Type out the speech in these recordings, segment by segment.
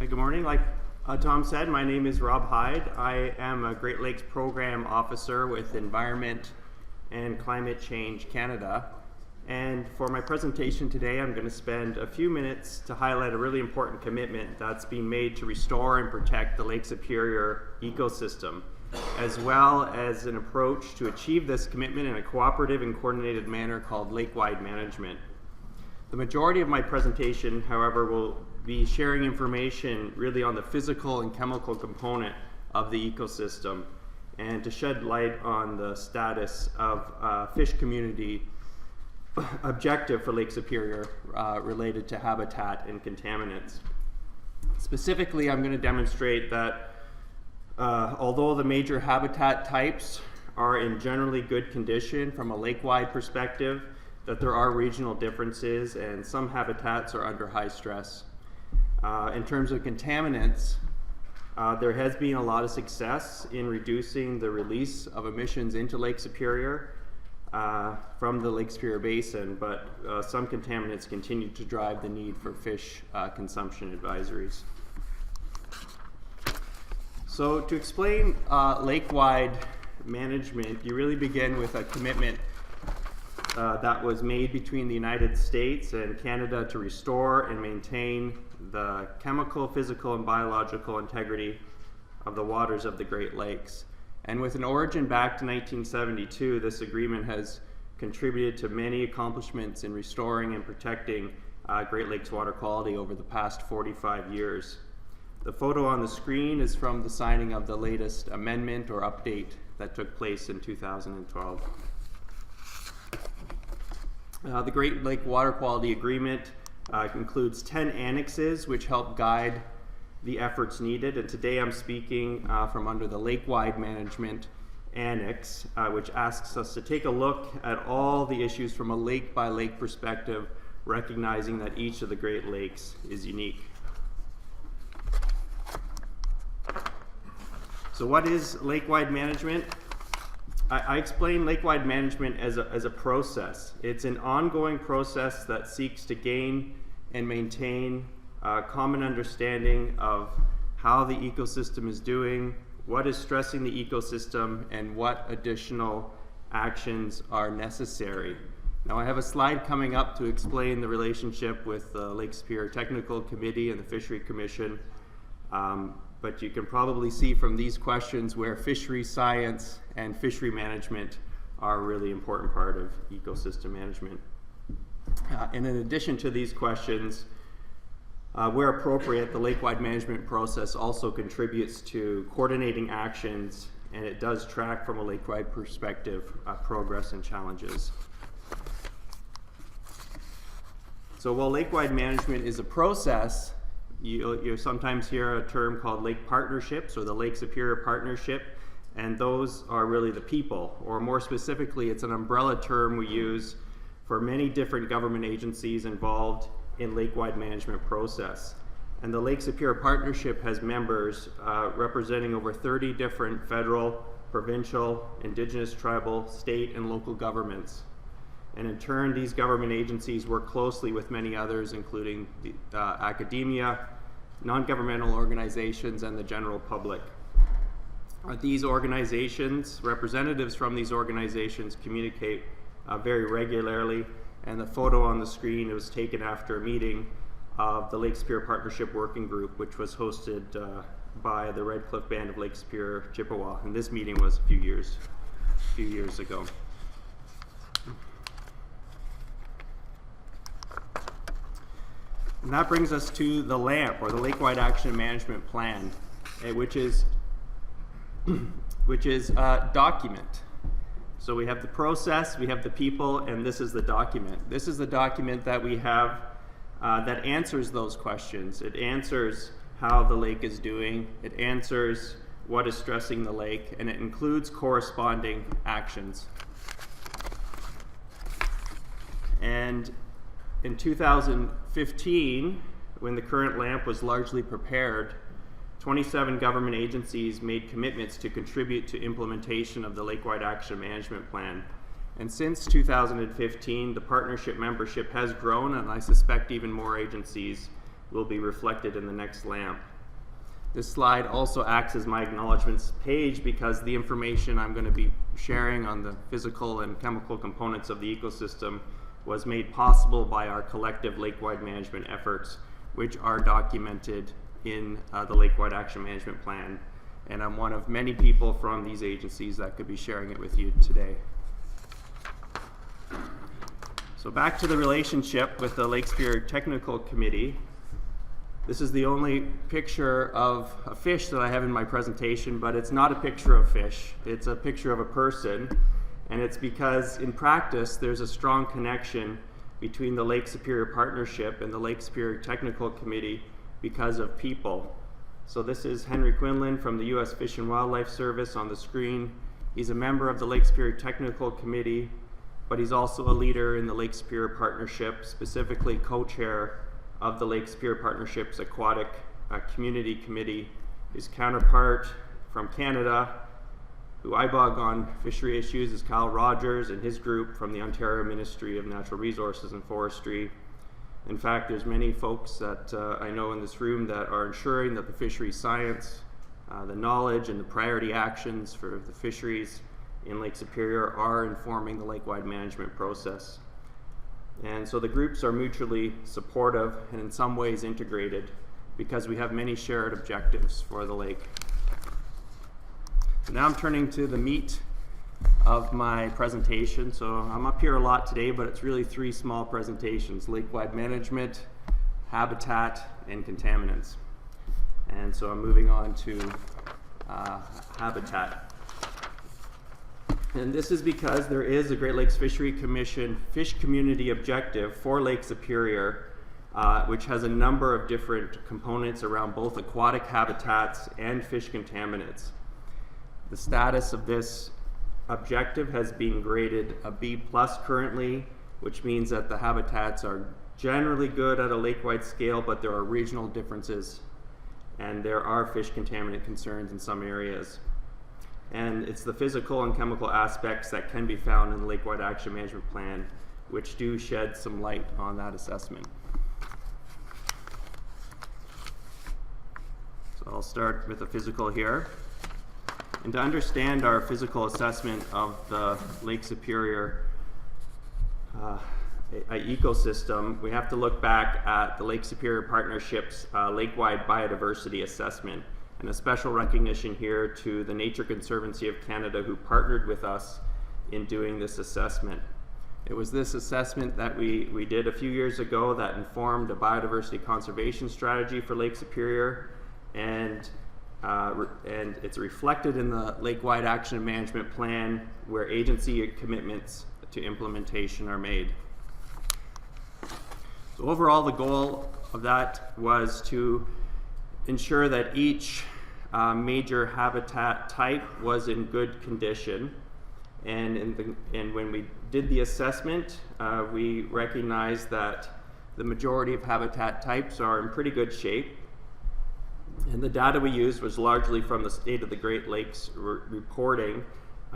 Good morning. Like Tom said, my name is Rob Hyde. I am a Great Lakes Program Officer with Environment and Climate Change Canada. And for my presentation today, I'm going to spend a few minutes to highlight a really important commitment that's being made to restore and protect the Lake Superior ecosystem, as well as an approach to achieve this commitment in a cooperative and coordinated manner called Lakewide management. The majority of my presentation, however, will be sharing information really on the physical and chemical component of the ecosystem and to shed light on the status of fish community objective for Lake Superior related to habitat and contaminants. Specifically, I'm going to demonstrate that although the major habitat types are in generally good condition from a lake-wide perspective, that there are regional differences and some habitats are under high stress. In terms of contaminants, there has been a lot of success in reducing the release of emissions into Lake Superior from the Lake Superior Basin, but some contaminants continue to drive the need for fish consumption advisories. So to explain lake-wide management, you really begin with a commitment that was made between the United States and Canada to restore and maintain the chemical, physical, and biological integrity of the waters of the Great Lakes. And with an origin back to 1972, this agreement has contributed to many accomplishments in restoring and protecting Great Lakes water quality over the past 45 years. The photo on the screen is from the signing of the latest amendment or update that took place in 2012. The Great Lake Water Quality Agreement includes 10 annexes which help guide the efforts needed, and today I'm speaking from under the Lakewide Management Annex, which asks us to take a look at all the issues from a lake-by-lake perspective, recognizing that each of the Great Lakes is unique. So what is Lakewide Management? I explain Lakewide management as a process. It's an ongoing process that seeks to gain and maintain a common understanding of how the ecosystem is doing, what is stressing the ecosystem, and what additional actions are necessary. Now I have a slide coming up to explain the relationship with the Lake Superior Technical Committee and the Fishery Commission. But you can probably see from these questions where fishery science and fishery management are a really important part of ecosystem management. And in addition to these questions, where appropriate, the Lakewide management process also contributes to coordinating actions, and it does track from a Lakewide perspective progress and challenges. So while Lakewide management is a process, you sometimes hear a term called lake partnerships or the Lake Superior Partnership, and those are really the people, or more specifically, it's an umbrella term we use for many different government agencies involved in Lakewide management process. And the Lake Superior Partnership has members representing over 30 different federal, provincial, indigenous, tribal, state, and local governments. And in turn, these government agencies work closely with many others, including the, academia, non-governmental organizations, and the general public. These organizations, representatives from these organizations communicate very regularly, and the photo on the screen was taken after a meeting of the Lake Superior Partnership Working Group, which was hosted by the Red Cliff Band of Lake Superior, Chippewa, and this meeting was a few years ago. And that brings us to the LAMP, or the Lakewide Action Management Plan, which is a document. So we have the process, we have the people, and this is the document. This is the document that we have that answers those questions. It answers how the lake is doing, it answers what is stressing the lake, and it includes corresponding actions. And in 2015, when the current LAMP was largely prepared, 27 government agencies made commitments to contribute to implementation of the Lakewide Action Management Plan. And since 2015, the partnership membership has grown, and I suspect even more agencies will be reflected in the next lamp. This slide also acts as my acknowledgements page because the information I'm going to be sharing on the physical and chemical components of the ecosystem was made possible by our collective Lakewide management efforts, which are documented in the Lakewide Action Management Plan. And I'm one of many people from these agencies that could be sharing it with you today. So back to the relationship with the Lake Superior Technical Committee. This is the only picture of a fish that I have in my presentation, but it's not a picture of fish. It's a picture of a person, and it's because in practice there's a strong connection between the Lake Superior Partnership and the Lake Superior Technical Committee because of people. So this is Henry Quinlan from the U.S. Fish and Wildlife Service on the screen. He's a member of the Lake Superior Technical Committee, but he's also a leader in the Lake Superior Partnership, specifically co-chair of the Lake Superior Partnership's Aquatic Community Committee. His counterpart from Canada, who I bug on fishery issues, is Kyle Rogers and his group from the Ontario Ministry of Natural Resources and Forestry. In fact, there's many folks that I know in this room that are ensuring that the fisheries science, the knowledge and the priority actions for the fisheries in Lake Superior are informing the Lakewide management process. And so the groups are mutually supportive and in some ways integrated because we have many shared objectives for the lake. So now I'm turning to the meat of my presentation. So I'm up here a lot today, but it's really three small presentations: Lakewide management, habitat, and contaminants. And so I'm moving on to habitat. And this is because there is a Great Lakes Fishery Commission fish community objective for Lake Superior, which has a number of different components around both aquatic habitats and fish contaminants. The status of this objective has been graded a B+ currently, which means that the habitats are generally good at a lakewide scale, but there are regional differences, and there are fish contaminant concerns in some areas. And it's the physical and chemical aspects that can be found in the Lakewide Action Management Plan, which do shed some light on that assessment. So I'll start with the physical here. And to understand our physical assessment of the Lake Superior ecosystem, we have to look back at the Lake Superior Partnership's Lakewide Biodiversity Assessment, and a special recognition here to the Nature Conservancy of Canada, who partnered with us in doing this assessment. It was this assessment that we did a few years ago that informed a biodiversity conservation strategy for Lake Superior, and it's reflected in the Lakewide Action and Management Plan, where agency commitments to implementation are made. So overall, the goal of that was to ensure that each major habitat type was in good condition, and when we did the assessment, we recognized that the majority of habitat types are in pretty good shape. And the data we used was largely from the State of the Great Lakes reporting,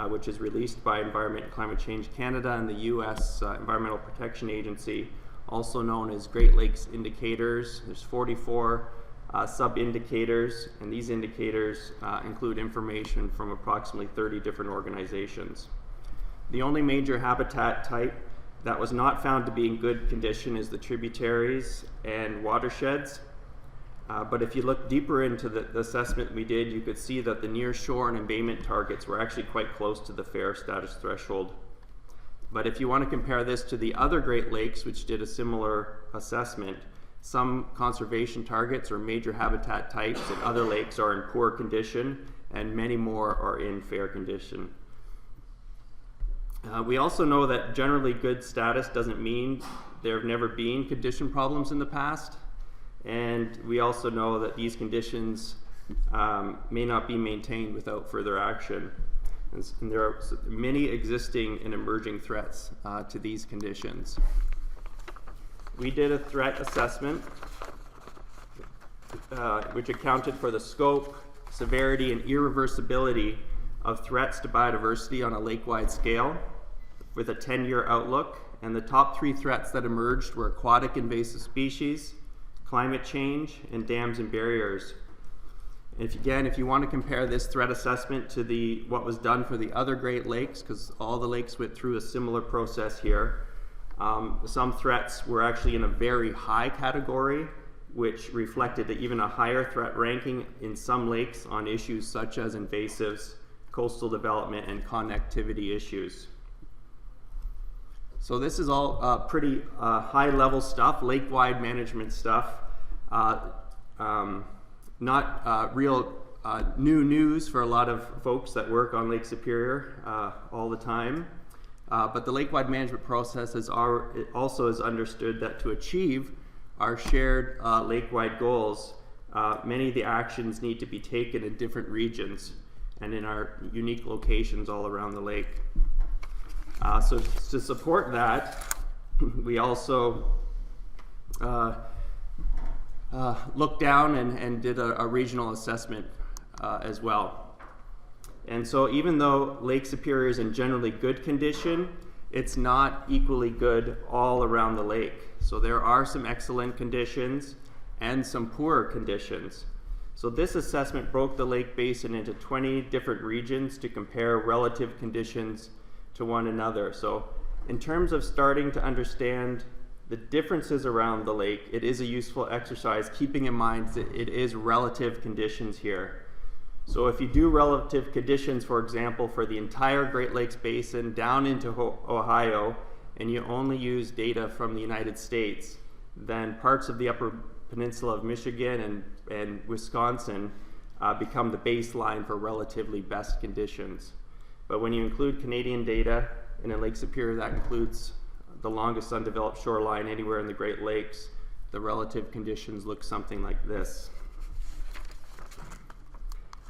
which is released by Environment and Climate Change Canada and the U.S. Environmental Protection Agency, also known as Great Lakes Indicators. There's 44 sub-indicators, and these indicators include information from approximately 30 different organizations. The only major habitat type that was not found to be in good condition is the tributaries and watersheds. But if you look deeper into the assessment we did, you could see that the near shore and embayment targets were actually quite close to the fair status threshold. But if you want to compare this to the other Great Lakes, which did a similar assessment, some conservation targets or major habitat types in other lakes are in poor condition, and many more are in fair condition. We also know that generally good status doesn't mean there have never been condition problems in the past. And we also know that these conditions may not be maintained without further action. And there are many existing and emerging threats to these conditions. We did a threat assessment which accounted for the scope, severity, and irreversibility of threats to biodiversity on a lakewide scale with a 10-year outlook. And the top three threats that emerged were aquatic invasive species, climate change, and dams and barriers. If you want to compare this threat assessment to what was done for the other Great Lakes, because all the lakes went through a similar process here, some threats were actually in a very high category, which reflected even a higher threat ranking in some lakes on issues such as invasives, coastal development, and connectivity issues. So this is all pretty high-level stuff, lake-wide management stuff. Not real new news for a lot of folks that work on Lake Superior all the time. But the lake-wide management process also is understood that to achieve our shared lake-wide goals, many of the actions need to be taken in different regions and in our unique locations all around the lake. So to support that, we also looked down and did a regional assessment as well. And so even though Lake Superior is in generally good condition, it's not equally good all around the lake. So there are some excellent conditions and some poorer conditions. So this assessment broke the lake basin into 20 different regions to compare relative conditions to one another. So in terms of starting to understand the differences around the lake, it is a useful exercise, keeping in mind that it is relative conditions here. So if you do relative conditions, for example, for the entire Great Lakes Basin down into Ohio, and you only use data from the United States, then parts of the Upper Peninsula of Michigan and Wisconsin become the baseline for relatively best conditions. But when you include Canadian data in a Lake Superior, that includes the longest undeveloped shoreline anywhere in the Great Lakes, the relative conditions look something like this.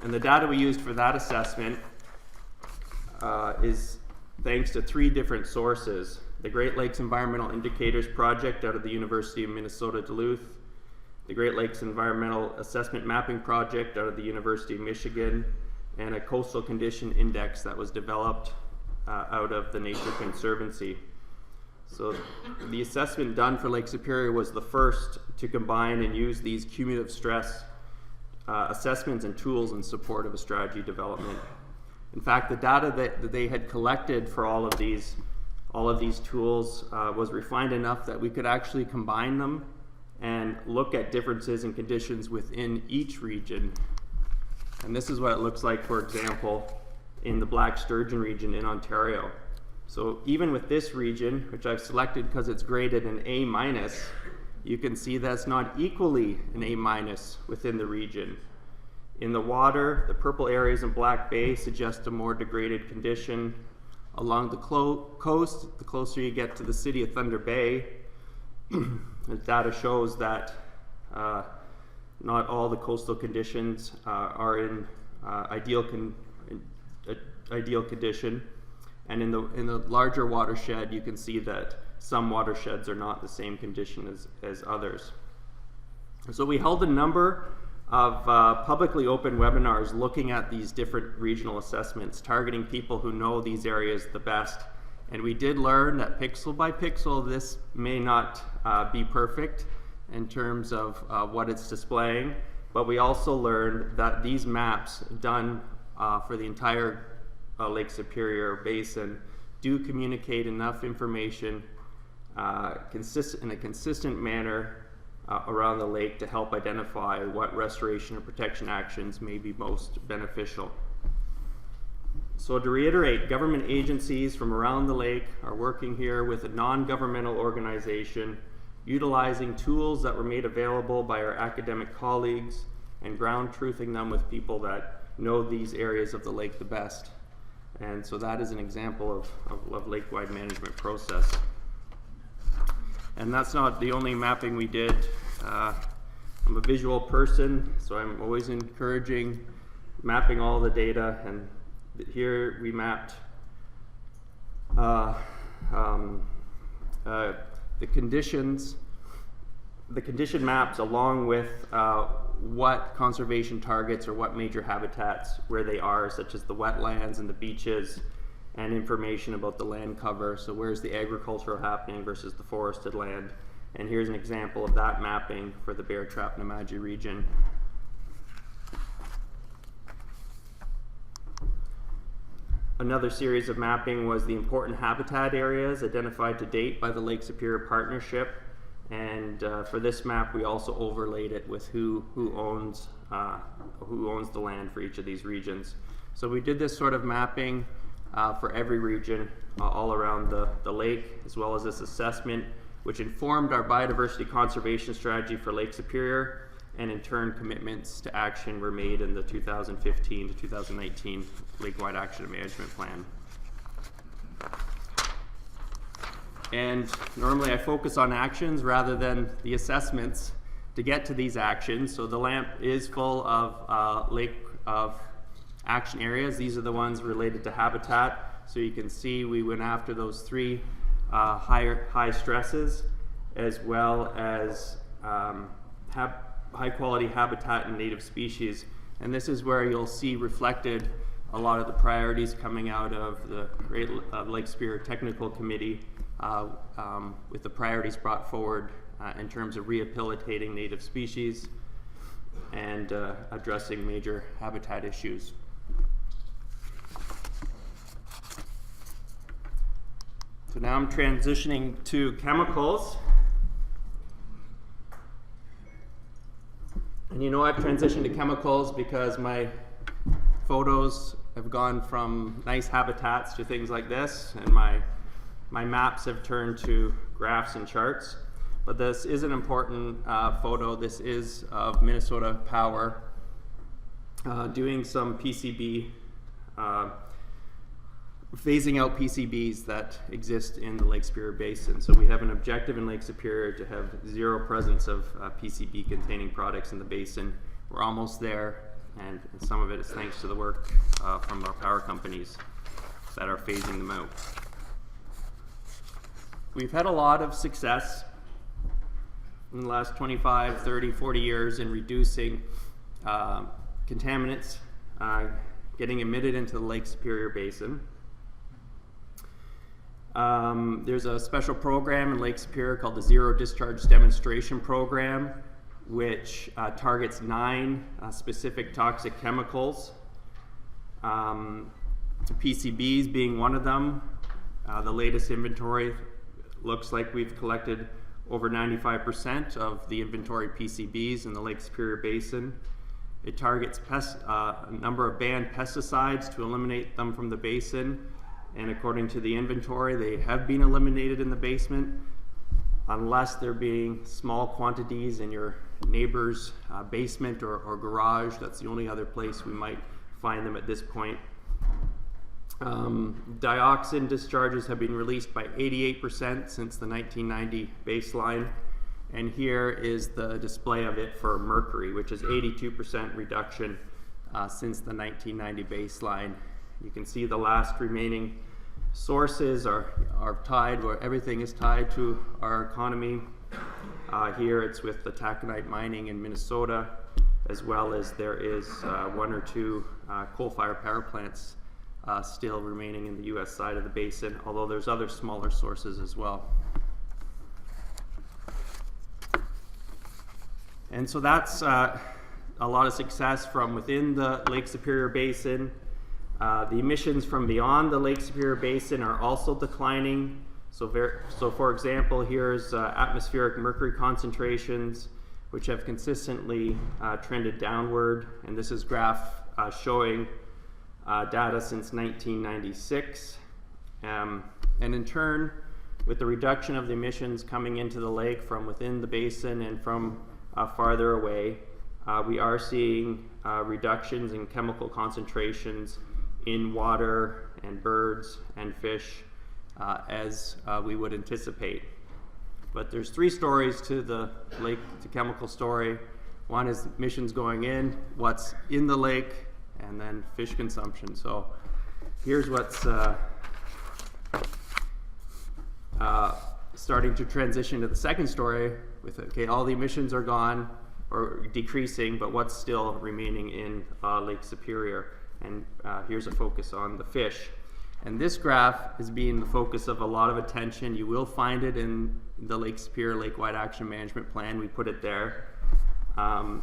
And the data we used for that assessment is thanks to 3 different sources. The Great Lakes Environmental Indicators Project out of the University of Minnesota Duluth, the Great Lakes Environmental Assessment Mapping Project out of the University of Michigan, and a coastal condition index that was developed out of the Nature Conservancy. So the assessment done for Lake Superior was the first to combine and use these cumulative stress assessments and tools in support of a strategy development. In fact, the data that they had collected for all of these tools was refined enough that we could actually combine them and look at differences in conditions within each region. And this is what it looks like, for example, in the Black Sturgeon region in Ontario. So even with this region, which I've selected because it's graded an A-, you can see that's not equally an A- within the region. In the water, the purple areas in Black Bay suggest a more degraded condition. Along the coast, the closer you get to the city of Thunder Bay, the data shows that not all the coastal conditions are in ideal condition. And in the larger watershed, you can see that some watersheds are not the same condition as others. So we held a number of publicly open webinars looking at these different regional assessments, targeting people who know these areas the best. And we did learn that pixel by pixel, this may not be perfect in terms of what it's displaying, but we also learned that these maps done for the entire Lake Superior Basin do communicate enough information in a consistent manner around the lake to help identify what restoration or protection actions may be most beneficial. So to reiterate, government agencies from around the lake are working here with a non-governmental organization, utilizing tools that were made available by our academic colleagues and ground truthing them with people that know these areas of the lake the best. And so that is an example of lake-wide management process. And that's not the only mapping we did. I'm a visual person, so I'm always encouraging mapping all the data. And here we mapped the condition maps along with what conservation targets or what major habitats where they are, such as the wetlands and the beaches, and information about the land cover. So where's the agricultural happening versus the forested land, And here's an example of that mapping for the Bear Trap Namadgi region. Another series of mapping was the important habitat areas identified to date by the Lake Superior Partnership. And for this map, we also overlaid it with who owns the land for each of these regions. So we did this sort of mapping for every region all around the lake, as well as this assessment, which informed our biodiversity conservation strategy for Lake Superior, and in turn commitments to action were made in the 2015 to 2019 Lakewide Action and Management Plan. And normally I focus on actions rather than the assessments to get to these actions. So the LAMP is full of action areas. These are the ones related to habitat. So you can see we went after those three high stresses, as well as high quality habitat and native species. And this is where you'll see reflected a lot of the priorities coming out of the Great Lake Superior Technical Committee, with the priorities brought forward in terms of rehabilitating native species and addressing major habitat issues. So now I'm transitioning to chemicals. And you know I've transitioned to chemicals because my photos have gone from nice habitats to things like this, and my maps have turned to graphs and charts. But this is an important photo. This is of Minnesota Power doing some PCB, phasing out PCBs that exist in the Lake Superior Basin. So we have an objective in Lake Superior to have zero presence of PCB containing products in the basin. We're almost there, and some of it is thanks to the work from our power companies that are phasing them out. We've had a lot of success in the last 25, 30, 40 years in reducing contaminants getting emitted into the Lake Superior Basin. There's a special program in Lake Superior called the Zero Discharge Demonstration Program, which targets 9 specific toxic chemicals, PCBs being one of them. The latest inventory looks like we've collected over 95% of the inventory PCBs in the Lake Superior Basin. It targets a number of banned pesticides to eliminate them from the basin. And according to the inventory, they have been eliminated in the basement, unless they're being small quantities in your neighbor's basement or garage. That's the only other place we might find them at this point. Dioxin discharges have been released by 88% since the 1990 baseline. And here is the display of it for mercury, which is 82% reduction since the 1990 baseline. You can see the last remaining sources are tied, where everything is tied to our economy. Here it's with the taconite mining in Minnesota, as well as there is 1 or 2 coal-fired power plants still remaining in the U.S. side of the basin, although there's other smaller sources as well. And so that's a lot of success from within the Lake Superior Basin. The emissions from beyond the Lake Superior Basin are also declining. So for example, here's atmospheric mercury concentrations, which have consistently trended downward. And this is graph showing data since 1996. And in turn, with the reduction of the emissions coming into the lake from within the basin and from farther away, we are seeing reductions in chemical concentrations in water and birds and fish, as we would anticipate. But there's 3 stories to the lake to chemical story. One is emissions going in, what's in the lake, and then fish consumption. So here's what's starting to transition to the second story with, okay, all the emissions are gone or decreasing, but what's still remaining in Lake Superior? And here's a focus on the fish. And this graph is being the focus of a lot of attention. You will find it in the Lake Superior Lakewide Action Management Plan. We put it there. And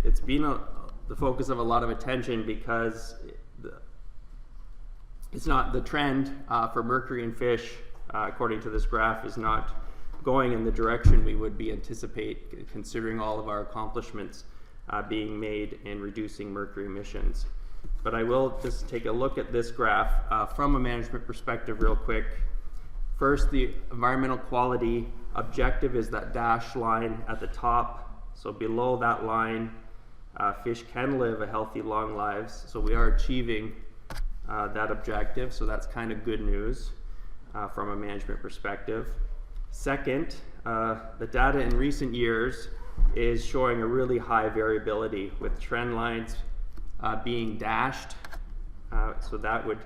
it's been the focus of a lot of attention because it's not the trend for mercury in fish, according to this graph, is not going in the direction we would be anticipate, considering all of our accomplishments being made in reducing mercury emissions. But I will just take a look at this graph from a management perspective real quick. First, the environmental quality objective is that dashed line at the top. So below that line, fish can live a healthy, long lives. So we are achieving that objective. So that's kind of good news from a management perspective. Second, the data in recent years is showing a really high variability with trend lines being dashed. So that would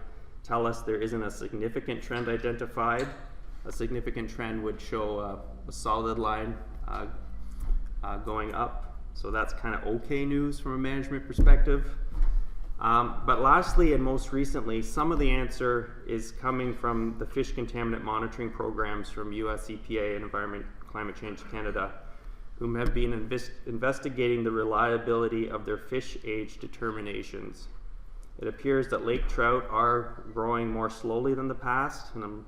tell us there isn't a significant trend identified. A significant trend would show a solid line going up. So that's kind of okay news from a management perspective. But lastly and most recently, some of the answer is coming from the fish contaminant monitoring programs from US EPA and Environment Climate Change Canada, whom have been investigating the reliability of their fish age determinations. It appears that lake trout are growing more slowly than the past, and I'm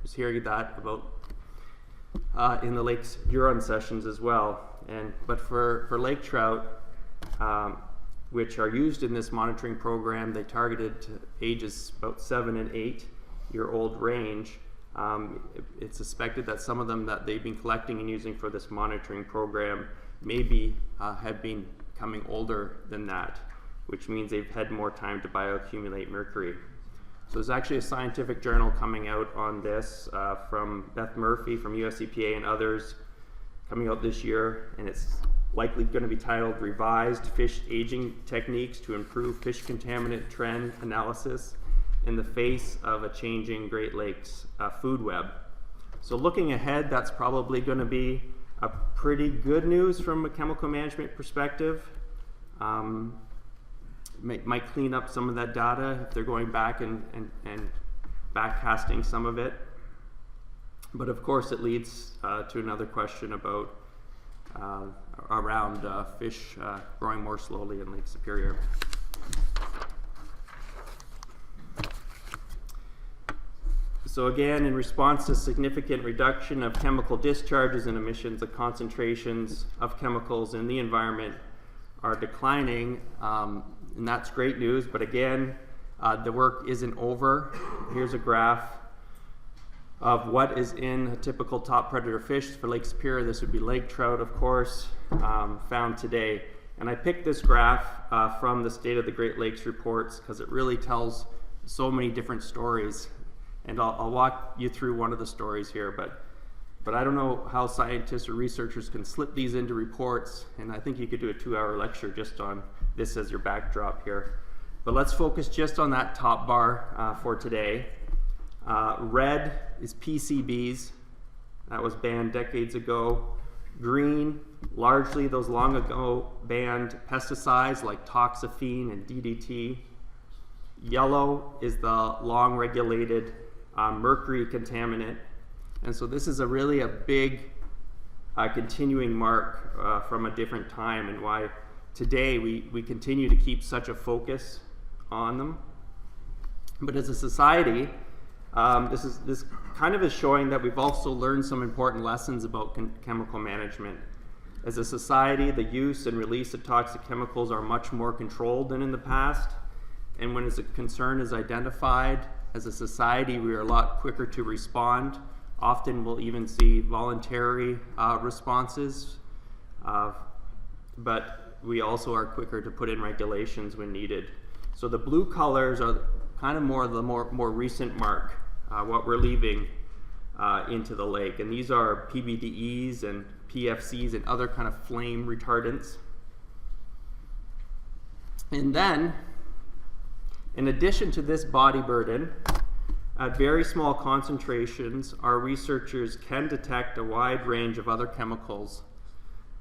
just hearing that about in the Lakes Huron sessions as well. But for lake trout, which are used in this monitoring program, they targeted to ages about 7 and 8 year old range. It's suspected that some of them that they've been collecting and using for this monitoring program maybe have been becoming older than that, which means they've had more time to bioaccumulate mercury. So there's actually a scientific journal coming out on this from Beth Murphy from US EPA and others coming out this year, and it's likely going to be titled Revised Fish Aging Techniques to Improve Fish Contaminant Trend Analysis in the Face of a Changing Great Lakes Food Web. So looking ahead, that's probably going to be a pretty good news from a chemical management perspective. Might clean up some of that data if they're going back and backcasting some of it. But of course it leads to another question about around fish growing more slowly in Lake Superior. So again, in response to significant reduction of chemical discharges and emissions, the concentrations of chemicals in the environment are declining, and that's great news. But again, the work isn't over. Here's a graph of what is in a typical top predator fish for Lake Superior. This would be lake trout, of course, found today. And I picked this graph from the State of the Great Lakes reports because it really tells so many different stories. And I'll walk you through one of the stories here, but I don't know how scientists or researchers can slip these into reports, and I think you could do a 2-hour lecture just on this as your backdrop here. But let's focus just on that top bar for today. Red is PCBs. That was banned decades ago. Green, largely those long ago banned pesticides like toxaphene and DDT. Yellow is the long regulated mercury contaminant. And so this is really a big continuing mark from a different time, and why today we continue to keep such a focus on them. But as a society, this kind of is showing that we've also learned some important lessons about chemical management. As a society, the use and release of toxic chemicals are much more controlled than in the past. And when a concern is identified, as a society, we are a lot quicker to respond. Often we'll even see voluntary responses, but we also are quicker to put in regulations when needed. So the blue colors are kind of the more recent mark, what we're leaving into the lake. And these are PBDEs and PFCs and other kind of flame retardants. And then, in addition to this body burden, at very small concentrations, our researchers can detect a wide range of other chemicals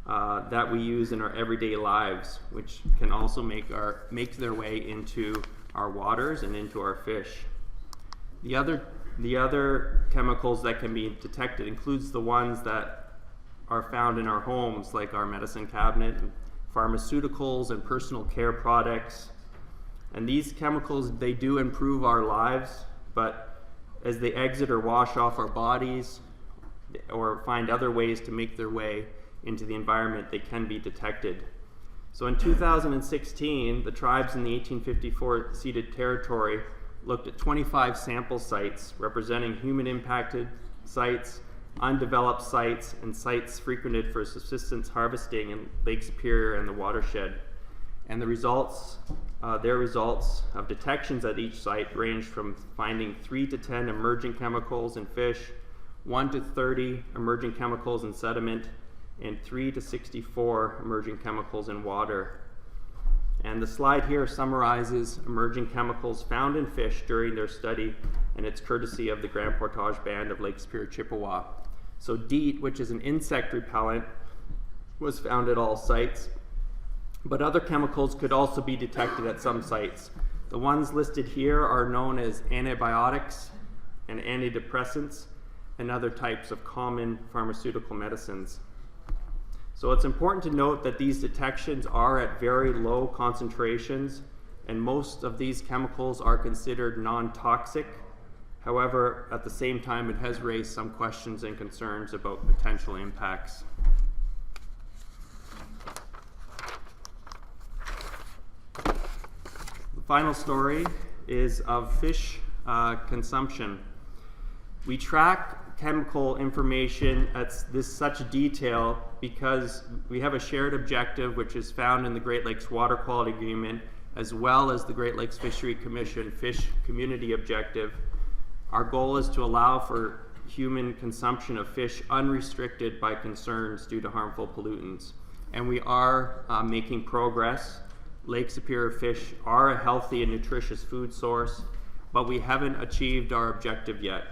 that we use in our everyday lives, which can also make their way into our waters and into our fish. The other chemicals that can be detected includes the ones that are found in our homes, like our medicine cabinet, and pharmaceuticals and personal care products. And these chemicals, they do improve our lives, but as they exit or wash off our bodies or find other ways to make their way into the environment, they can be detected. So in 2016, the tribes in the 1854 ceded territory looked at 25 sample sites representing human-impacted sites, undeveloped sites, and sites frequented for subsistence harvesting in Lake Superior and the watershed. And the results, their results of detections at each site ranged from finding 3 to 10 emerging chemicals in fish, 1 to 30 emerging chemicals in sediment, and 3 to 64 emerging chemicals in water. And the slide here summarizes emerging chemicals found in fish during their study, and it's courtesy of the Grand Portage Band of Lake Superior, Chippewa. So DEET, which is an insect repellent, was found at all sites, but other chemicals could also be detected at some sites. The ones listed here are known as antibiotics and antidepressants and other types of common pharmaceutical medicines. So it's important to note that these detections are at very low concentrations, and most of these chemicals are considered non-toxic. However, at the same time, it has raised some questions and concerns about potential impacts. The final story is of fish consumption. We track chemical information at such detail because we have a shared objective, which is found in the Great Lakes Water Quality Agreement, as well as the Great Lakes Fishery Commission Fish Community Objective. Our goal is to allow for human consumption of fish unrestricted by concerns due to harmful pollutants. And we are making progress. Lake Superior fish are a healthy and nutritious food source, but we haven't achieved our objective yet.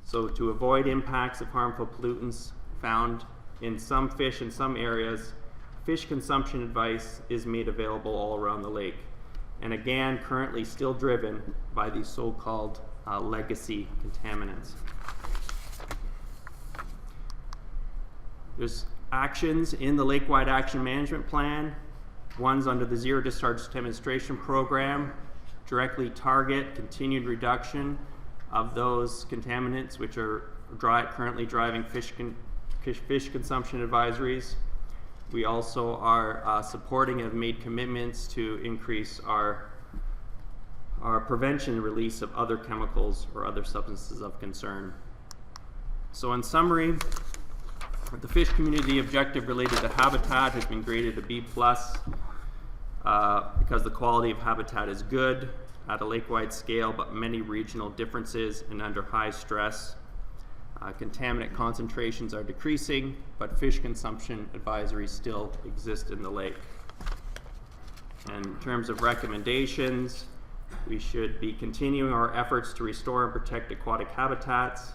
So to avoid impacts of harmful pollutants found in some fish in some areas, fish consumption advice is made available all around the lake. And again, currently still driven by these so-called legacy contaminants. There's actions in the Lakewide Action Management Plan. Ones under the Zero Discharge Demonstration Program directly target continued reduction of those contaminants which are currently driving fish consumption advisories. We also are supporting and have made commitments to increase our prevention and release of other chemicals or other substances of concern. So in summary, the fish community objective related to habitat has been graded a B+ because the quality of habitat is good at a lake-wide scale, but many regional differences and under high stress. Contaminant concentrations are decreasing, but fish consumption advisories still exist in the lake. And in terms of recommendations, we should be continuing our efforts to restore and protect aquatic habitats.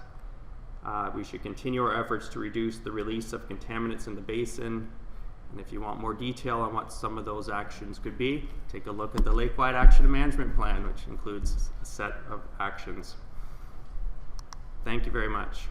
We should continue our efforts to reduce the release of contaminants in the basin. And if you want more detail on what some of those actions could be, take a look at the Lakewide Action Management Plan, which includes a set of actions. Thank you very much.